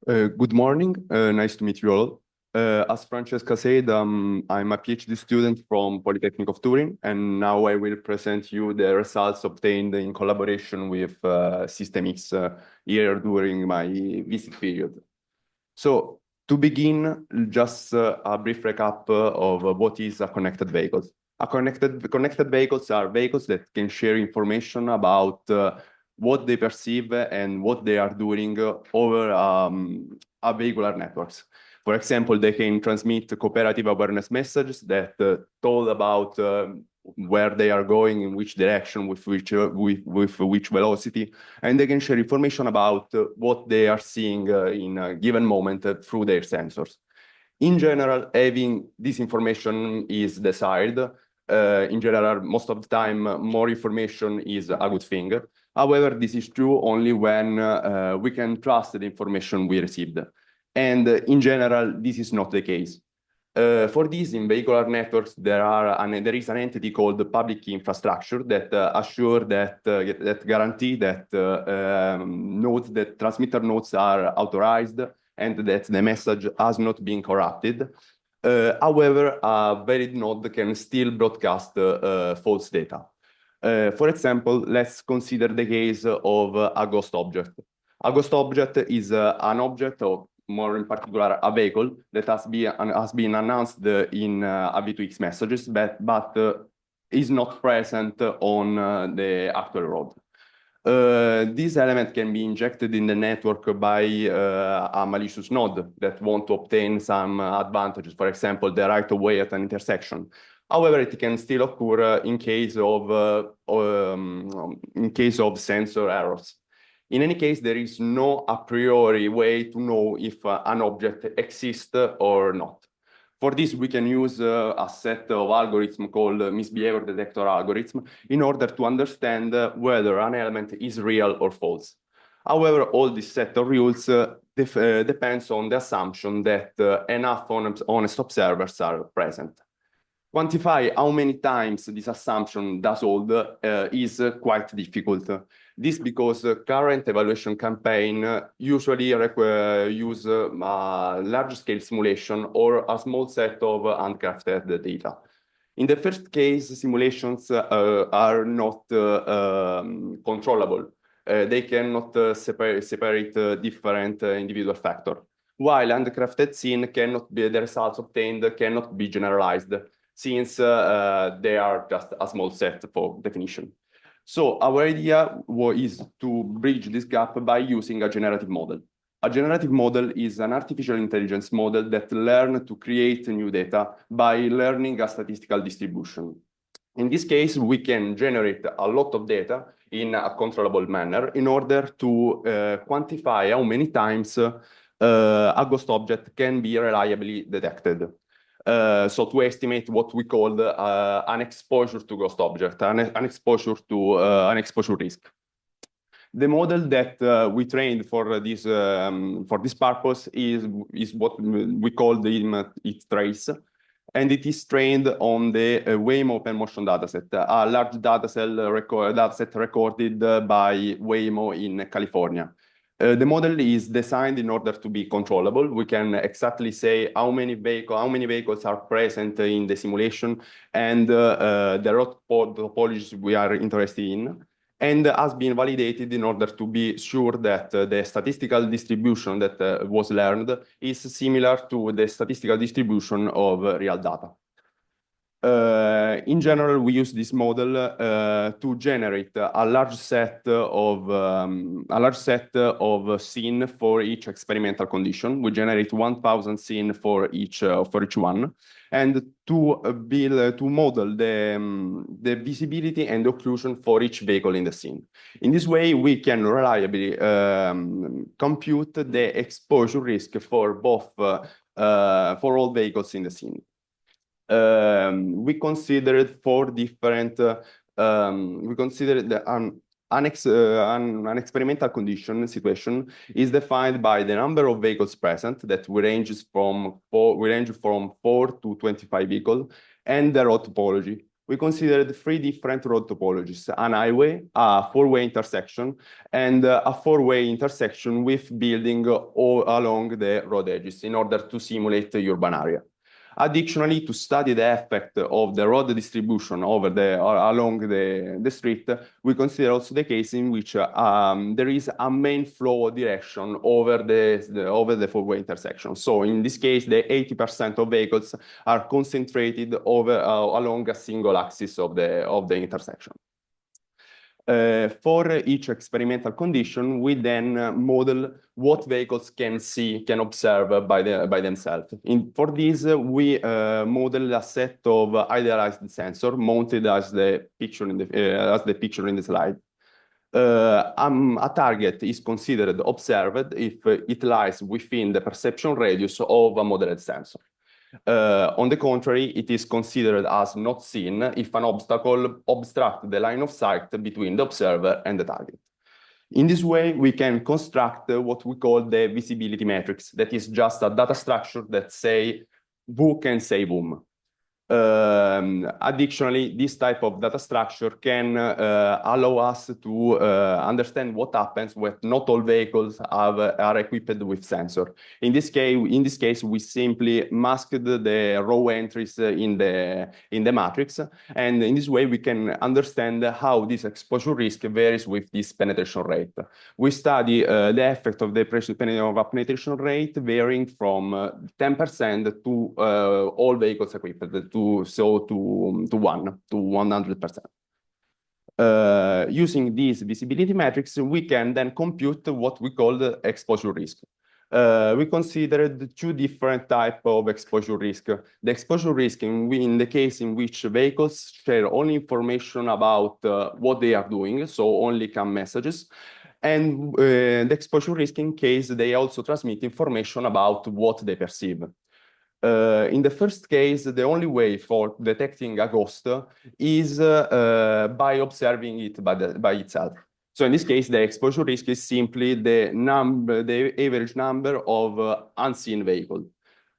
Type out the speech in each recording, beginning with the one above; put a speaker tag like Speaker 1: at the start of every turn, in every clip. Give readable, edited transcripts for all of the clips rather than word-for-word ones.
Speaker 1: Good morning. Nice to meet you all. As Francesca said, I'm a PhD student from Politecnico of Turin, and now I will present you the results obtained in collaboration with SystemX here during my visit period. So, to begin, just a brief recap of what is a connected vehicle. Connected vehicles are vehicles that can share information about what they perceive and what they are doing over a vehicular networks. For example, they can transmit cooperative awareness messages that told about where they are going, in which direction, with which velocity, and they can share information about what they are seeing in a given moment through their sensors. In general, having this information is desired. In general, most of the time, more information is a good thing. However, this is true only when we can trust the information we received. And in general, this is not the case. For this, in vehicular networks, there is an entity called the public key infrastructure that assure that guarantee that nodes, that transmitter nodes are authorized and that the message has not been corrupted. However, a valid node can still broadcast false data. For example, let's consider the case of a ghost object. A ghost object is an object, or more in particular, a vehicle that has been announced in a V2X messages, but is not present on the actual road. This element can be injected in the network by a malicious node that want to obtain some advantages, for example, the right of way at an intersection. However, it can still occur in case of sensor errors. In any case, there is no a priori way to know if an object exists or not. For this, we can use a set of algorithms called misbehaviour detector algorithm in order to understand whether an element is real or false. However, all this set of rules depends on the assumption that enough honest observers are present. Quantify how many times this assumption does hold is quite difficult. This because current evaluation campaign usually use large-scale simulation or a small set of handcrafted data. In the first case, simulations are not controllable. They cannot separate different individual factors, while handcrafted scene cannot be, the results obtained cannot be generalized, since they are just a small set for definition. So our idea is to bridge this gap by using a generative model. A generative model is an artificial intelligence model that learns to create new data by learning a statistical distribution. In this case, we can generate a lot of data in a controllable manner in order to quantify how many times a ghost object can be reliably detected. So to estimate what we call an exposure to ghost object, an exposure to an exposure risk. The model that we trained for this purpose is what we call its trace, and it is trained on the Waymo open motion dataset, a large dataset recorded by Waymo in California. The model is designed in order to be controllable. We can exactly say how many vehicles are present in the simulation and the road topologies we are interested in, and has been validated in order to be sure that the statistical distribution that was learned is similar to the statistical distribution of real data. In general, we use this model to generate a large set of scene for each experimental condition. We generate 1,000 scene for each one, and to model the visibility and occlusion for each vehicle in the scene. In this way, we can reliably compute the exposure risk for both for all vehicles in the scene. We considered four different. We considered an experimental condition situation is defined by the number of vehicles present that range from 4 to 25 vehicles, and the road topology. we considered three different road topologies: an highway, a four-way intersection, and a four-way intersection with building all along the road edges in order to simulate the urban area. Additionally, to study the effect of the road distribution over along the street, we consider also the case in which there is a main flow direction over the four-way intersection. So in this case, the 80% of vehicles are concentrated along a single axis of the intersection. For each experimental condition, we then model what vehicles can observe by themselves. For this, we model a set of idealized sensors mounted as the picture in the slide. A target is considered observed if it lies within the perception radius of a modeled sensor. On the contrary, it is considered as not seen if an obstacle obstructs the line of sight between the observer and the target. In this way, we can construct what we call the visibility matrix, that is just a data structure that say who can say whom. Additionally, this type of data structure can allow us to understand what happens when not all vehicles are equipped with sensor. In this case, we simply masked the raw entries in the matrix, and in this way we can understand how this exposure risk varies with this penetration rate. We study the effect of a penetration rate varying from 10% to all vehicles equipped to 100%. Using these visibility metrics, we can then compute what we call the exposure risk. We considered two different types of exposure risk. The exposure risk in the case in which vehicles share only information about what they are doing, so only CAN messages, and the exposure risk in case they also transmit information about what they perceive. In the first case, the only way for detecting a ghost is by observing it by itself. So in this case, the exposure risk is simply the average number of unseen vehicles.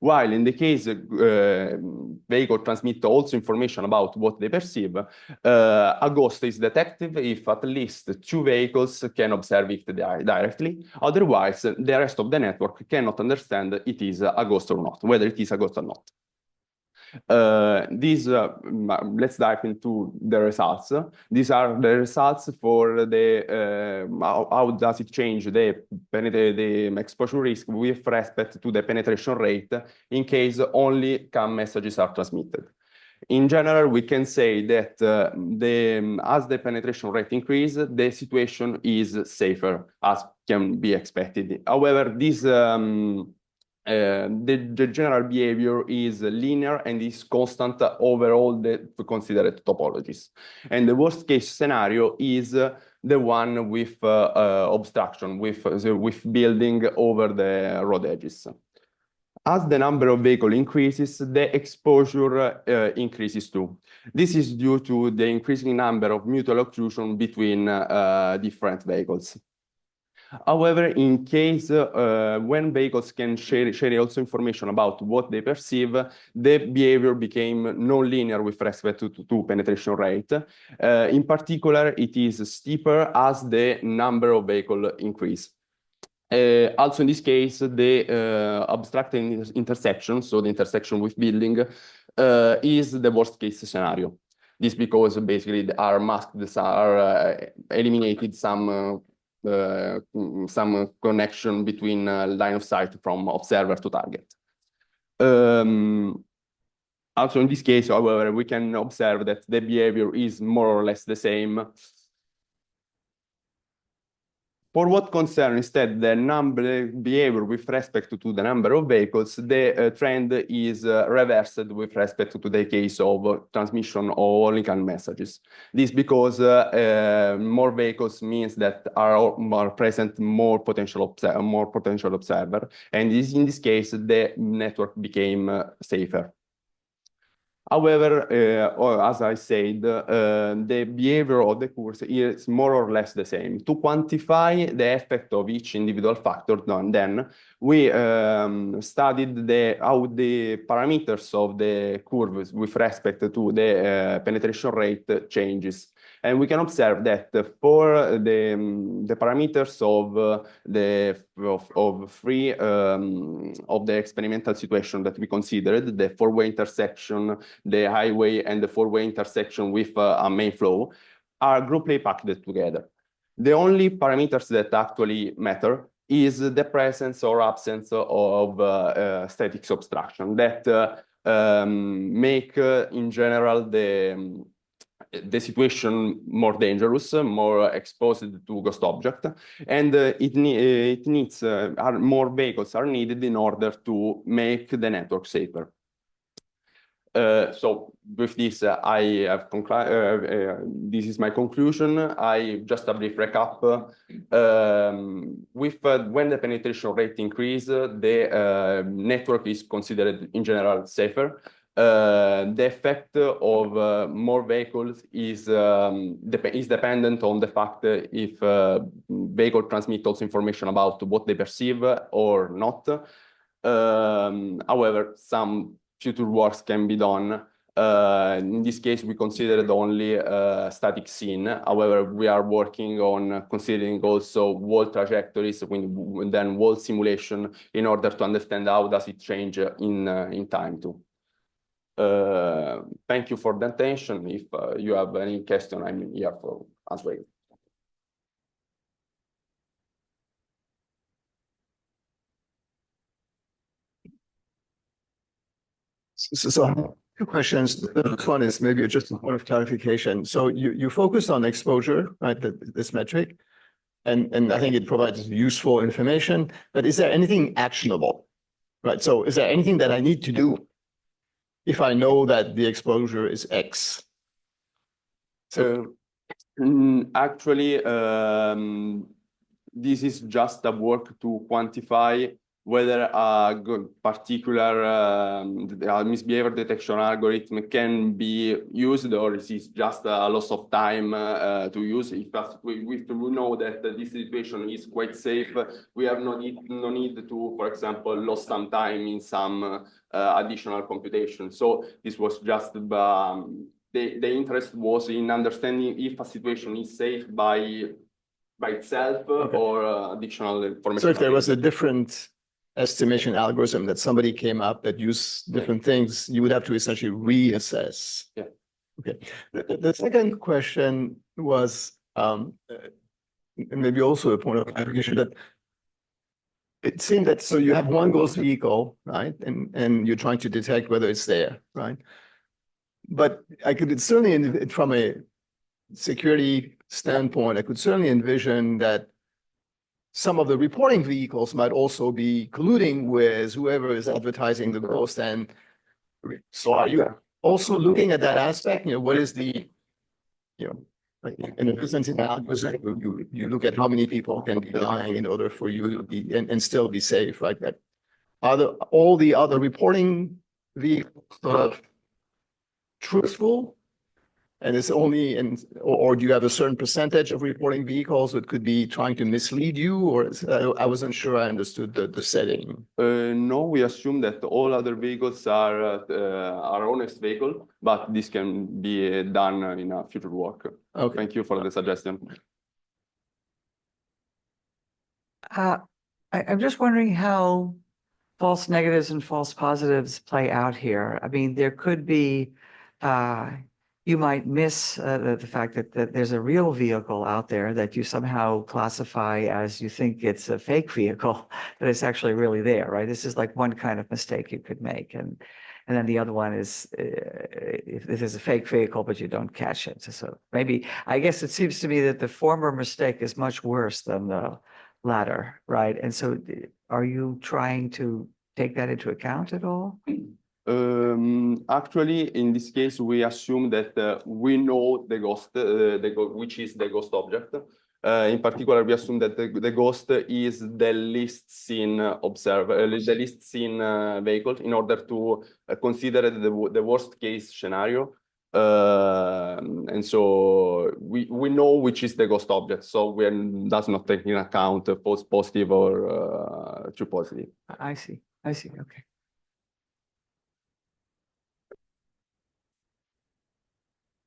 Speaker 1: While in the case vehicle transmit also information about what they perceive, a ghost is detected if at least two vehicles can observe it directly. Otherwise, the rest of the network cannot understand it is a ghost or not, whether it is a ghost or not. Let's dive into the results. These are the results for the how does it change the exposure risk with respect to the penetration rate in case only CAN messages are transmitted. In general, we can say that as the penetration rate increases, the situation is safer, as can be expected. However, this the general behavior is linear and is constant over all the considered topologies. And the worst case scenario is the one with obstruction, with building over the road edges. As the number of vehicles increases, the exposure increases too. This is due to the increasing number of mutual occlusions between different vehicles. However, in case when vehicles can share also information about what they perceive, the behavior became non-linear with respect to penetration rate. In particular, it is steeper as the number of vehicles increase. Also in this case, the obstructing intersection, so the intersection with building, is the worst case scenario. This because basically are masked, eliminated some connection between line of sight from observer to target. Also in this case, however, we can observe that the behavior is more or less the same. For what concerns instead the behavior with respect to the number of vehicles, the trend is reversed with respect to the case of transmission of only CAN messages. This because more vehicles means that are more present more potential observer, and in this case the network became safer. However, or as I said, the behavior of the course is more or less the same. To quantify the effect of each individual factor, then we studied how the parameters of the curves with respect to the penetration rate changes. And we can observe that for the parameters of three of the experimental situation that we considered, the four-way intersection, the highway, and the four-way intersection with a main flow, are grouply packed together. The only parameters that actually matter is the presence or absence of static obstruction that make in general the situation more dangerous, more exposed to ghost object, and it needs more vehicles are needed in order to make the network safer. So with this, I have this is my conclusion. I just a brief recap. When the penetration rate increases, the network is considered in general safer. The effect of more vehicles is dependent on the fact if vehicle transmit also information about what they perceive or not. However, some future works can be done. In this case, we considered only static scene. However, we are working on considering also wall trajectories, then wall simulation, in order to understand how does it change in time too. Thank you for the attention. If you have any question, I'm here for answering.
Speaker 2: So two questions. The first one is maybe just a point of clarification. So you focused on exposure, right? This metric, and I think it provides useful information. But is there anything actionable, right? So is there anything that I need to do if I know that the exposure is X?
Speaker 1: So actually, this is just a work to quantify whether a particular misbehavior detection algorithm can be used, or is it just a loss of time to use. If we know that this situation is quite safe, we have no need to, for example, lose some time in some additional computation. So this was just the interest was in understanding if a situation is safe by itself, okay, or additional information.
Speaker 2: So if there was a different estimation algorithm that somebody came up that used different things, you would have to essentially reassess.
Speaker 1: Yeah.
Speaker 2: Okay. The second question was, and maybe also a point of clarification, that it seemed that so you have one ghost vehicle, right? And you're trying to detect whether it's there, right? But I could certainly, from a security standpoint, I could certainly envision that some of the reporting vehicles might also be colluding with whoever is advertising the ghost. And so are you also looking at that aspect? You know, what is the, you know, like in a business analysis, you look at how many people can be lying in order for you to be and still be safe, right? That all the other reporting vehicles sort of truthful, and it's only or do you have a certain percentage of reporting vehicles that could be trying to mislead you, or I wasn't sure I understood the setting.
Speaker 1: No, we assume that all other vehicles are honest vehicle, but this can be done in a future work. Okay. Thank you for the suggestion.
Speaker 3: I'm just wondering how false negatives and false positives play out here. I mean, there could be, you might miss the fact that there's a real vehicle out there that you somehow classify as you think it's a fake vehicle, that it's actually really there, right? This is like one kind of mistake you could make. And then the other one is if this is a fake vehicle, but you don't catch it. So maybe, I guess it seems to me that the former mistake is much worse than the latter, right? And so are you trying to take that into account at all?
Speaker 1: Actually, in this case, we assume that we know the ghost, which is the ghost object. In particular, we assume that the ghost is the least seen the least seen vehicle in order to consider the worst case scenario. And so we know which is the ghost object, so we does not take in account false positive or true positive.
Speaker 3: I see. Okay.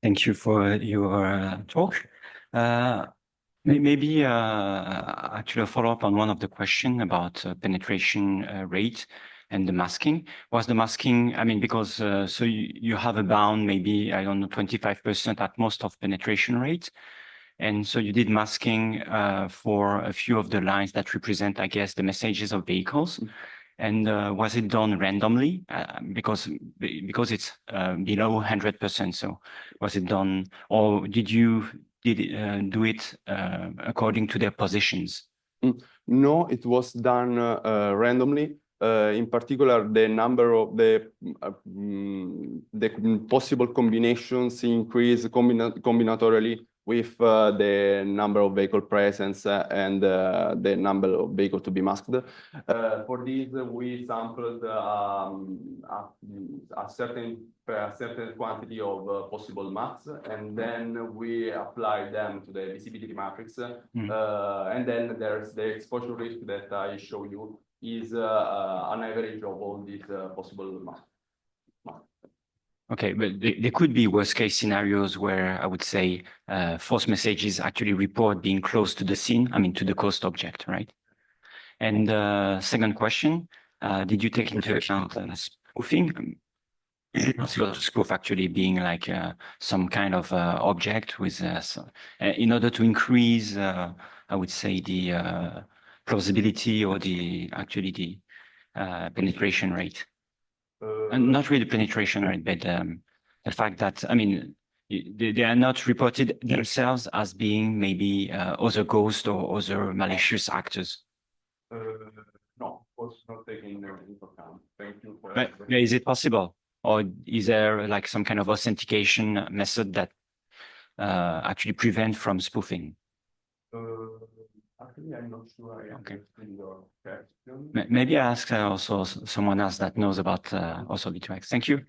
Speaker 4: Thank you for your talk. Maybe actually a follow-up on one of the question about penetration rate and the masking. Was the masking, I mean, because so you have a bound, maybe, I don't know, 25% at most of penetration rate. And so you did masking for a few of the lines that represent, I guess, the messages of vehicles. And was it done randomly? Because it's below 100%. So was it done, or did you do it according to their positions?
Speaker 1: No, it was done randomly. In particular, the number of the possible combinations increase combinatorially with the number of vehicle presence and the number of vehicles to be masked. For this, we sampled a certain quantity of possible maps, and then we applied them to the visibility matrix. And then there's the exposure risk that I show you is an average of all these possible maps.
Speaker 4: Okay, but there could be worst case scenarios where I would say false messages actually report being close to the scene, I mean, to the ghost object, right? And second question, did you take into account spoofing? Is it possible to spoof actually being like some kind of object with, in order to increase, I would say, the plausibility or the penetration rate? And not really penetration rate, but the fact that, I mean, they are not reported themselves as being maybe other ghosts or other malicious actors.
Speaker 1: No, was not taken into account. Thank you for
Speaker 4: But is it possible? Or is there like some kind of authentication method that actually prevent from spoofing?
Speaker 1: Actually, I'm not sure I understand your question.
Speaker 4: Maybe I ask also someone else that knows about also V2X. Thank you.